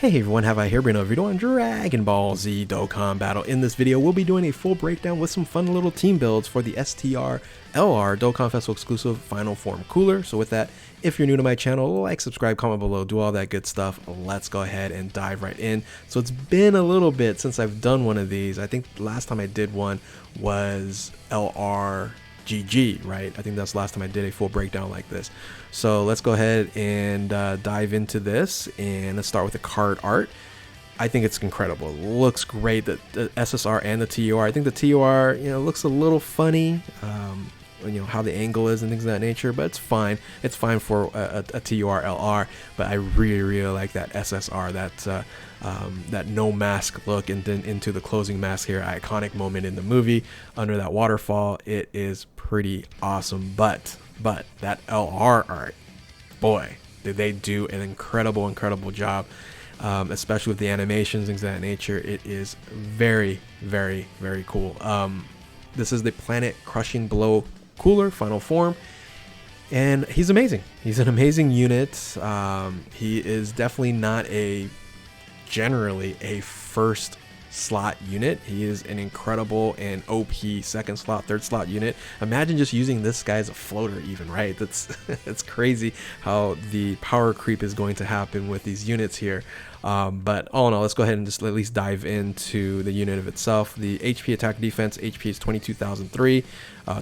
Hey everyone, have I here bring a video on Dragon Ball Z Dokkan Battle. In this video, we'll be doing a full breakdown with some fun little team builds for the STR LR Dokkan Festival exclusive Final Form Cooler. So with that, if you're new to my channel, like, subscribe, comment below, do all that good stuff. Let's go ahead and dive right in. So it's been a little bit since I've done one of these. I think the last time I did one was LR GG, right? I think that's the last time I did a full breakdown like this. So let's go ahead and dive into this, and let's start with the card art. I think it's incredible. It looks great, the SSR and the TUR. I think the TUR, looks a little funny, how the angle is and things of that nature, but it's fine. It's fine for a TUR LR, but I really like that SSR, that no mask look, and then into the closing mask here, iconic moment in the movie under that waterfall. It is pretty awesome, but that LR art, boy, did they do an incredible job, especially with the animations, things of that nature. It is very cool. This is the Planet Crushing Blow Cooler Final Form, and he's amazing. He's an amazing unit. He is definitely not generally a first slot unit. He is an incredible and OP second slot, third slot unit. Imagine just using this guy as a floater even, right? It's crazy how the power creep is going to happen with these units here. But all in all, let's go ahead and just at least dive into the unit of itself. The HP attack defense, HP is 22,003,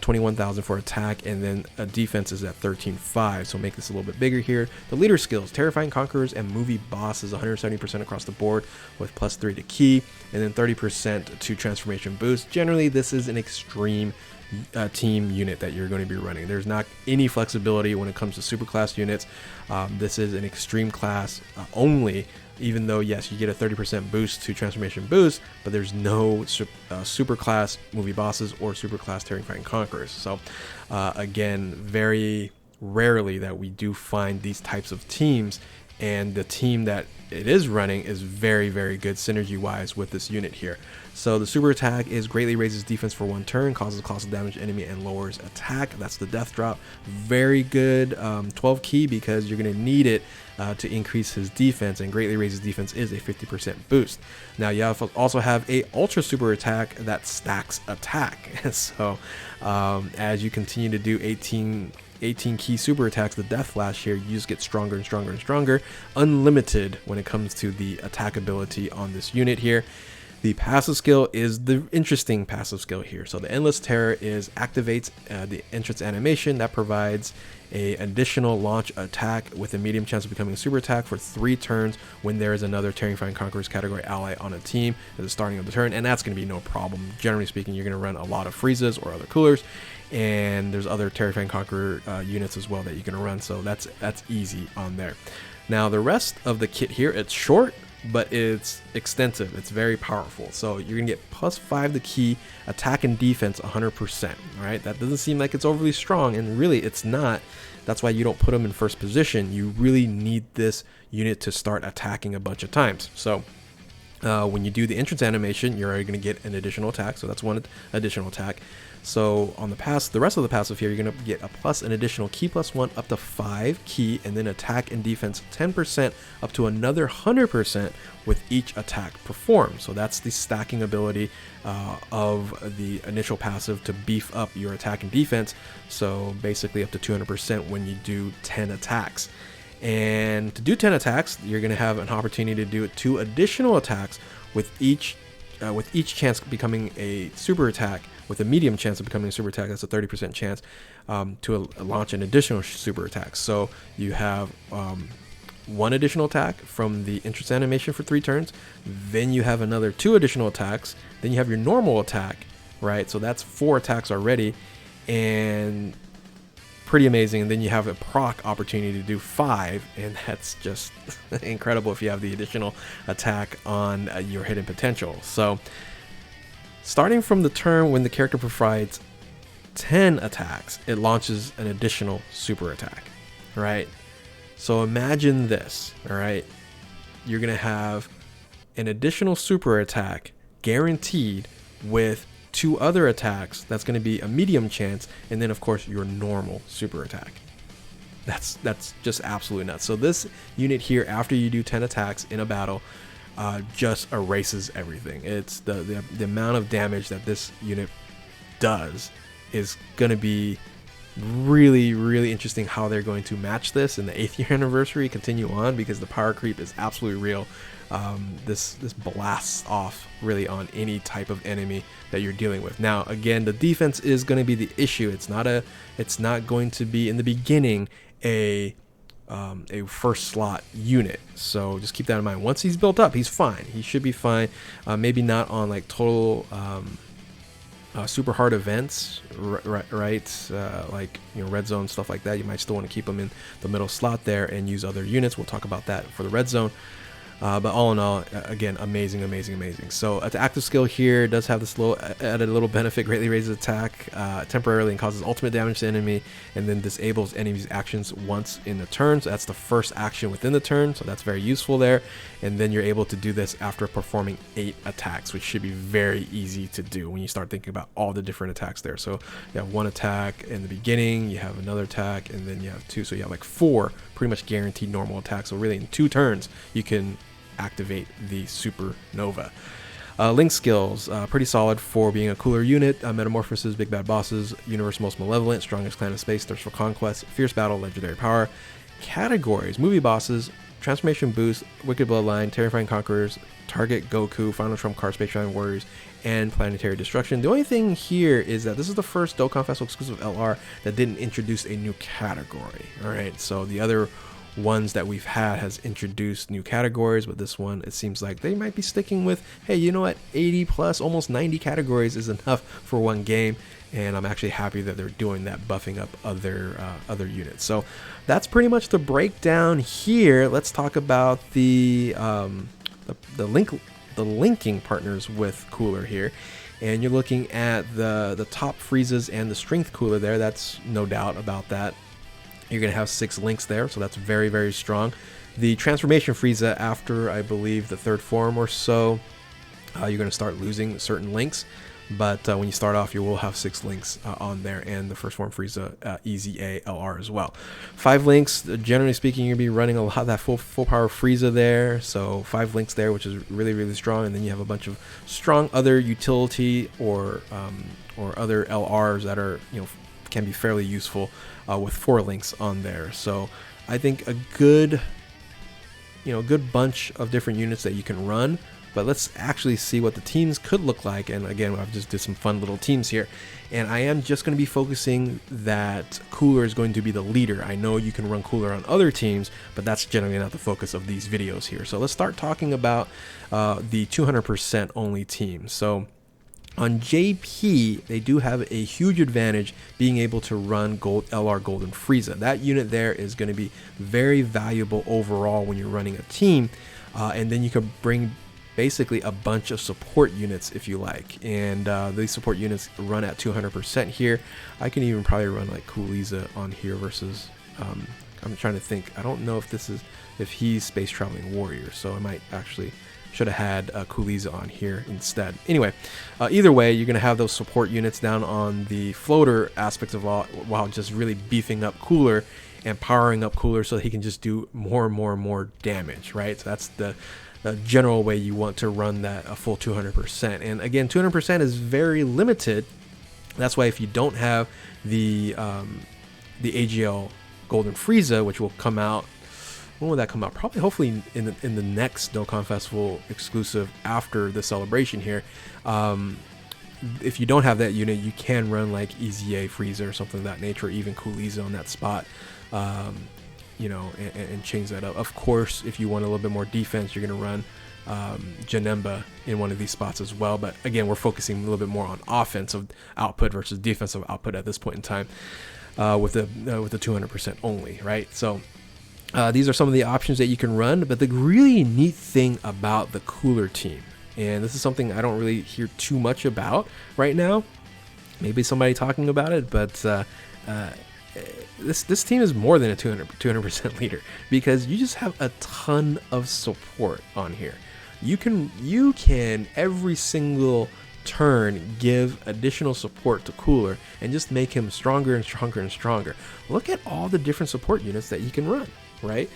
21,000 for attack, and then defense is at 13,500, so make this a little bit bigger here. The leader skills, Terrifying Conquerors and Movie Boss is 170% across the board with +3 to ki, and then 30% to transformation boost. Generally, this is an extreme team unit that you're going to be running. There's not any flexibility when it comes to superclass units. This is an extreme class only, even though yes, you get a 30% boost to transformation boost, but there's no superclass movie bosses or superclass Terrifying Conquerors. So again, very rarely that we do find these types of teams, and the team that it is running is very good synergy wise with this unit here. So the super attack is greatly raises defense for 1 turn, causes colossal damage to enemy, and lowers attack. That's the death drop. Very good 12 ki, because you're going to need it to increase his defense, and greatly raises defense is a 50% boost. Now you also have a ultra super attack that stacks attack. So as you continue to do 18 ki super attacks, the death flash here, you just get stronger and stronger, unlimited when it comes to the attack ability on this unit here. The passive skill is the interesting passive skill here. So the Endless Terror activates the entrance animation that provides a additional launch attack with a medium chance of becoming a super attack for 3 turns when there is another Terrifying Conquerors category ally on a team at the starting of the turn, and that's going to be no problem. Generally speaking, you're going to run a lot of Friezas or other coolers, and there's other Terrifying Conqueror units as well that you're going to run, so that's easy on there. Now the rest of the kit here, it's short, but it's extensive. It's very powerful. So you're gonna get +5 to ki, attack and defense 100%. All right, that doesn't seem like it's overly strong, and really it's not. That's why you don't put them in first position. You really need this unit to start attacking a bunch of times. So when you do the entrance animation, you're already going to get an additional attack, so that's 1 additional attack. So on the rest of the passive here, you're going to get an additional ki +1 up to 5 ki, and then attack and defense 10% up to another 100% with each attack performed. So that's the stacking ability of the initial passive to beef up your attack and defense. So basically up to 200% when you do 10 attacks. And to do 10 attacks, you're going to have an opportunity to do 2 additional attacks with each chance becoming a super attack, with a medium chance of becoming a super attack. That's a 30% chance to launch an additional super attack. So you have 1 additional attack from the entrance animation for 3 turns, then you have another 2 additional attacks, then you have your normal attack, right? So that's 4 attacks already, and pretty amazing. And then you have a proc opportunity to do 5, and that's just incredible if you have the additional attack on your hidden potential. So starting from the turn when the character provides 10 attacks, it launches an additional super attack, right? So imagine this, all right? You're gonna have an additional super attack guaranteed with 2 other attacks. That's going to be a medium chance, and then of course your normal super attack. That's just absolutely nuts. So this unit here, after you do 10 attacks in a battle, just erases everything. It's the amount of damage that this unit does is going to be really interesting how they're going to match this in the 8th year anniversary, continue on, because the power creep is absolutely real. This blasts off really on any type of enemy that you're dealing with. Now again, the defense is going to be the issue. It's not going to be in the beginning a first slot unit, so just keep that in mind. Once he's built up, he's fine. He should be fine. Maybe not on like total super hard events, right? Like, you know, red zone, stuff like that. You might still want to keep him in the middle slot there and use other units. We'll talk about that for the red zone. But all in all, again, amazing. So the active skill here does have this little added little benefit: greatly raises attack temporarily and causes ultimate damage to enemy, and then disables enemy's actions once in the turn. So that's the first action within the turn, so that's very useful there. And then you're able to do this after performing 8 attacks, which should be very easy to do when you start thinking about all the different attacks there. So you have 1 attack in the beginning, you have another attack, and then you have 2. So you have like 4 pretty much guaranteed normal attacks. So really in 2 turns you can activate the supernova. Link skills, pretty solid for being a cooler unit. Metamorphosis, big bad bosses, universe most malevolent, strongest clan in space, thirst for conquest, fierce battle, legendary power. Categories: movie bosses, transformation boost, wicked bloodline, terrifying conquerors, target Goku, final trump card, space giant warriors, and planetary destruction. The only thing here is that this is the first Dokkan Festival exclusive LR that didn't introduce a new category. All right, so the other ones that we've had has introduced new categories, but this one, it seems like they might be sticking with, hey, you know what, 80 plus, almost 90 categories is enough for one game. And I'm actually happy that they're doing that, buffing up other units. So that's pretty much the breakdown here. Let's talk about the linking partners with Cooler here. And you're looking at the top Friezas and the strength Cooler there. That's no doubt about that. You're going to have 6 links there, so that's very strong. The transformation Frieza, after I believe the 3rd form or so, you're going to start losing certain links. But when you start off, you will have 6 links on there, and the 1st form Frieza, EZA, LR as well. 5 links, generally speaking, you're going to be running a lot of that full power Frieza there. So 5 links there, which is really strong. And then you have a bunch of strong other utility or other LRs that are, you know, can be fairly useful with 4 links on there. So I think a good bunch of different units that you can run. But let's actually see what the teams could look like. And again, I've just did some fun little teams here, and I am just going to be focusing that Cooler is going to be the leader. I know you can run Cooler on other teams, but that's generally not the focus of these videos here. So let's start talking about the 200% only team. So on JP, they do have a huge advantage being able to run LR Golden Frieza. That unit there is going to be very valuable overall when you're running a team, and then you can bring basically a bunch of support units if you like, and these support units run at 200% here. I can even probably run like Cooliza on here versus I'm trying to think, I don't know if he's space traveling warrior, so I might actually should have had Cooliza on here instead. Anyway, either way, you're going to have those support units down on the floater aspects of all, while just really beefing up Cooler and powering up Cooler so he can just do more and more damage, right? So that's the general way you want to run that a full 200%. And again, 200% is very limited. That's why if you don't have the AGL Golden Frieza, which will come out, when will that come out? Probably, hopefully in the next Dokkan Festival exclusive after the celebration here. If you don't have that unit, you can run like EZA Frieza or something of that nature, or even Cooliza on that spot. You know, and change that up. Of course, if you want a little bit more defense, you're going to run Janemba in one of these spots as well. But again, we're focusing a little bit more on offensive output versus defensive output at this point in time with the 200% only, right? So these are some of the options that you can run. But the really neat thing about the Cooler team, and this is something I don't really hear too much about right now. Maybe somebody talking about it, but this team is more than a 200% leader, because you just have a ton of support on here. You can every single turn give additional support to Cooler and just make him stronger and stronger and stronger. Look at all the different support units that you can run, right?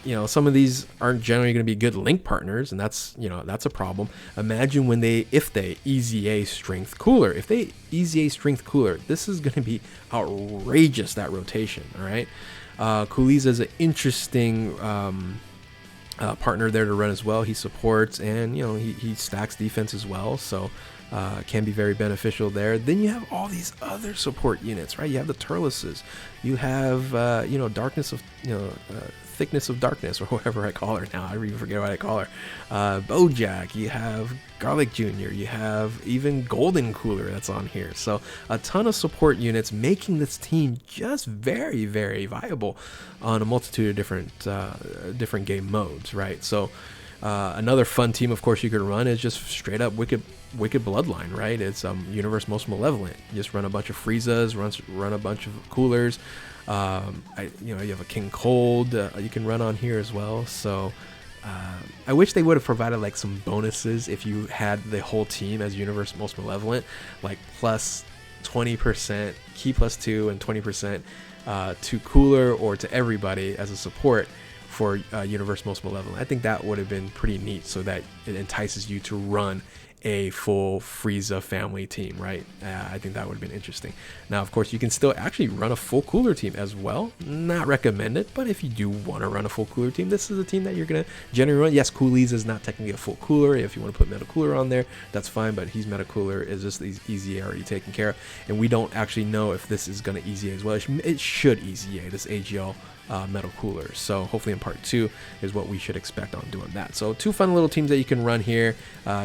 You know, some of these aren't generally going to be good link partners, and that's, you know, that's a problem. Imagine when if they EZA Strength Cooler. If they EZA Strength Cooler, this is going to be outrageous, that rotation, all right? Cooliza is an interesting partner there to run as well. He supports, and, you know, he stacks defense as well, so can be very beneficial there. Then you have all these other support units, right? You have the Turleses, you have you know, Darkness of, you know, Thickness of Darkness, or whatever I call her now. I even forget what I call her. Bojack, you have Garlic Jr., you have even Golden Cooler that's on here. So a ton of support units, making this team just very, very viable on a multitude of different game modes, right? So another fun team, of course, you could run is just straight up Wicked Bloodline, right? It's Universe Most Malevolent. You just run a bunch of Friezas, run a bunch of Coolers. You know, you have a King Cold you can run on here as well. So I wish they would have provided like some bonuses if you had the whole team as Universe Most Malevolent, like plus 20% key +2 and 20% to Cooler or to everybody as a support for Universe Most Malevolent. I think that would have been pretty neat, so that it entices you to run a full Frieza family team, right? I think that would have been interesting. Now, of course, you can still actually run a full Cooler team as well. Not recommended, but if you do want to run a full Cooler team, this is a team that you're going to generally run. Yes, Coolies is not technically a full Cooler. If you want to put Meta Cooler on there, that's fine, but he's Meta Cooler is just easy already taken care of. And we don't actually know if this is going to EZA as well. It should EZA, this AGL Metal Cooler. So hopefully in part 2 is what we should expect on doing that. So 2 fun little teams that you can run here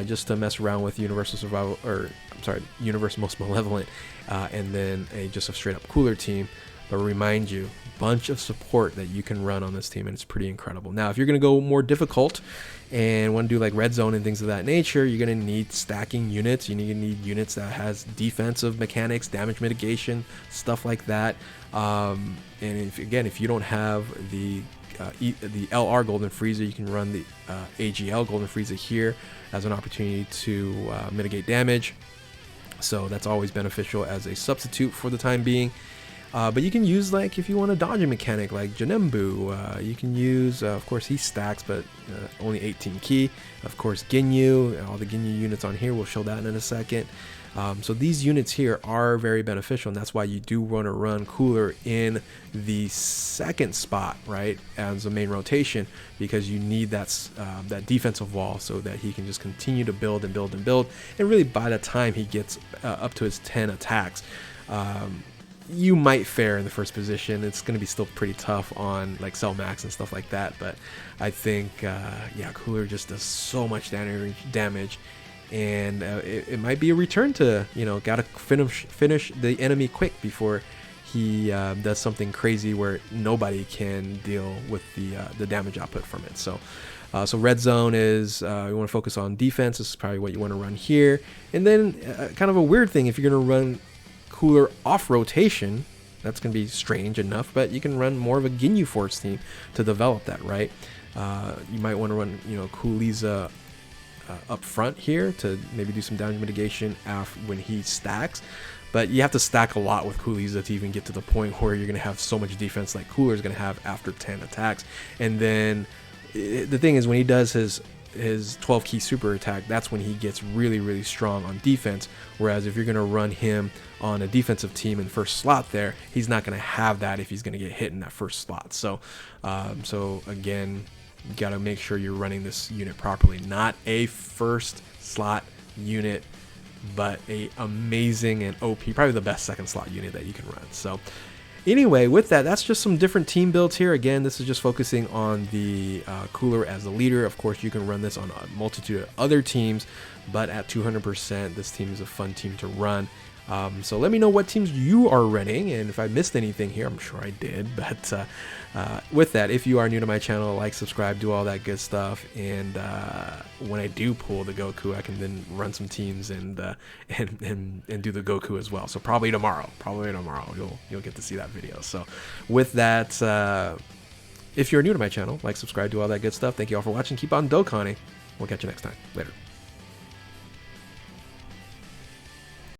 just to mess around with Universal Survival, or I'm sorry, Universe Most Malevolent, and then just a straight up Cooler team. But remind you, bunch of support that you can run on this team, and it's pretty incredible. Now, if you're going to go more difficult and want to do like Red Zone and things of that nature, you're going to need stacking units. You need units that has defensive mechanics, damage mitigation, stuff like that. And if you don't have the LR Golden Frieza, you can run the AGL Golden Frieza here as an opportunity to mitigate damage. So that's always beneficial as a substitute for the time being. But you can use, like, if you want a dodging mechanic like Janembu, you can use, of course, he stacks, but only 18 key. Of course, Ginyu, all the Ginyu units on here, we'll show that in a second. So these units here are very beneficial, and that's why you do want to run Cooler in the second spot, right, as a main rotation, because you need that defensive wall so that he can just continue to build and build and build, and really by the time he gets up to his 10 attacks, you might fare in the first position. It's going to be still pretty tough on like Cell Max and stuff like that, but I think yeah, Cooler just does so much damage, and it might be a return to, you know, gotta finish the enemy quick before he does something crazy where nobody can deal with the damage output from it. So Red Zone is, you want to focus on defense. This is probably what you want to run here. And then kind of a weird thing, if you're going to run Cooler off rotation, that's going to be strange enough, but you can run more of a Ginyu Force team to develop that, right? You might want to run, you know, Cooliza up front here to maybe do some damage mitigation when he stacks, but you have to stack a lot with Cooliza to even get to the point where you're going to have so much defense like Cooler is going to have after 10 attacks. And then the thing is, when he does his 12 key super attack, that's when he gets really, really strong on defense. Whereas if you're going to run him on a defensive team in first slot there, he's not going to have that if he's going to get hit in that first slot. So again, you got to make sure you're running this unit properly. Not a first slot unit, but a amazing and OP, probably the best second slot unit that you can run. So anyway, with that, that's just some different team builds here. Again, this is just focusing on the Cooler as the leader. Of course, you can run this on a multitude of other teams, but at 200%, this team is a fun team to run. So let me know what teams you are running, and if I missed anything here, I'm sure I did. But with that, if you are new to my channel, like, subscribe, do all that good stuff. And when I do pull the Goku, I can then run some teams and do the Goku as well. So probably tomorrow, you'll get to see that video. So with that, if you're new to my channel, like, subscribe, do all that good stuff. Thank you all for watching. Keep on Dokkaning. We'll catch you next time. Later.